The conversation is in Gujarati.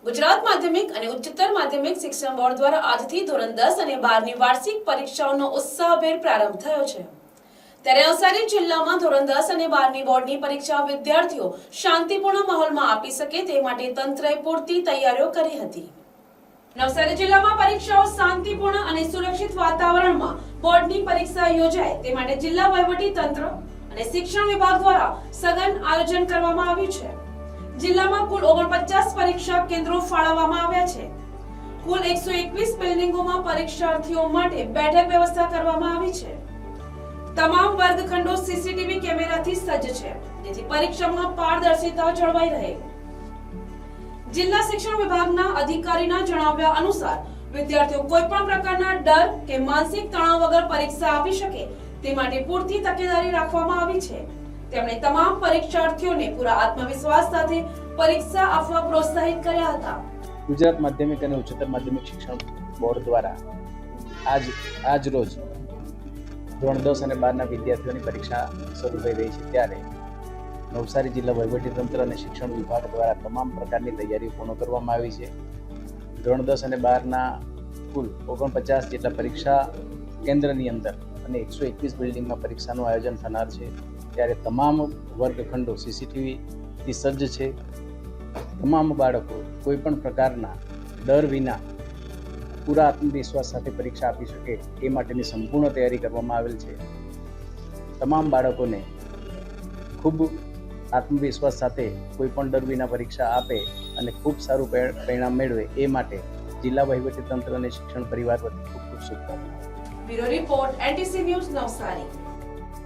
ગુજરાત માધ્યમિક અને ઉચ્ચતર માધ્યમિક શિક્ષણ બોર્ડ દ્વારા આજથી ધોરણ 10 અને 12 ની વાર્ષિક પરીક્ષાઓનો ઉત્સાહભેર પ્રારંભ થયો છે। ત્યારે નવસારી જિલ્લામાં ધોરણ 10 અને 12 ની બોર્ડની પરીક્ષા વિદ્યાર્થીઓ શાંતિપૂર્ણ માહોલમાં આપી શકે તે માટે તંત્રએ પૂરતી તૈયારીઓ કરી હતી। નવસારી જિલ્લામાં પરીક્ષાઓ શાંતિપૂર્ણ અને સુરક્ષિત વાતાવરણમાં બોર્ડની પરીક્ષા યોજાય તે માટે જિલ્લા વહીવટી તંત્ર અને શિક્ષણ વિભાગ દ્વારા સઘન આયોજન કરવામાં આવ્યું છે। જિલ્લામાં કુલ 49 પરીક્ષા કેન્દ્રો ફાળવવામાં આવ્યા છે। કુલ 121 બિલ્ડિંગોમાં પરીક્ષાર્થીઓ માટે બેઠક વ્યવસ્થા કરવામાં આવી છે। તમામ વર્ગખંડો સીસીટીવી કેમેરાથી સજ્જ છે જેથી પરીક્ષામાં પારદર્શિતા જળવાઈ રહે। જિલ્લા શિક્ષણ વિભાગના અધિકારીના જણાવ્યા અનુસાર વિદ્યાર્થીઓ કોઈ પણ પ્રકારના ડર કે માનસિક તણાવ વગર પરીક્ષા આપી શકે તે માટે પૂરતી તકેદારી રાખવામાં આવી છે। તેમણે તમામ પરીક્ષાર્થીઓને પૂરા આત્મવિશ્વાસ સાથે પરીક્ષા આપવા પ્રોત્સાહિત કર્યા હતા। ગુજરાત માધ્યમિક અને ઉચ્ચતર માધ્યમિક શિક્ષણ બોર્ડ દ્વારા આજ રોજ ધોરણ 10 અને 12 ના વિદ્યાર્થીઓની પરીક્ષા શરૂ થઈ રહી છે ત્યારે નવસારી જિલ્લા વહીવટીતંત્ર અને શિક્ષણ વિભાગ દ્વારા તમામ પ્રકારની તૈયારીઓ પૂર્ણ કરવામાં આવી છે। ધોરણ 10 અને 12 ના કુલ 49 જેટલા પરીક્ષા કેન્દ્રની અંદર અને 121 બિલ્ડિંગમાં પરીક્ષાનું આયોજન થનાર છે ત્યારે તમામ વર્ગખંડો સીસીટીવીથી સજ્જ છે। તમામ બાળકો કોઈ પણ પ્રકારના ડર વિના પૂરા આત્મવિશ્વાસ સાથે પરીક્ષા આપી શકે એ માટેની સંપૂર્ણ તૈયારી કરવામાં આવેલ છે। તમામ બાળકોને ખૂબ આત્મવિશ્વાસ સાથે કોઈ પણ ડર વિના પરીક્ષા આપે અને ખૂબ સારું પરિણામ મેળવે એ માટે જિલ્લા વહીવટીતંત્ર અને શિક્ષણ પરિવાર વતી ખૂબ શુભકામનાઓ। Bureau report NTC news Navsari.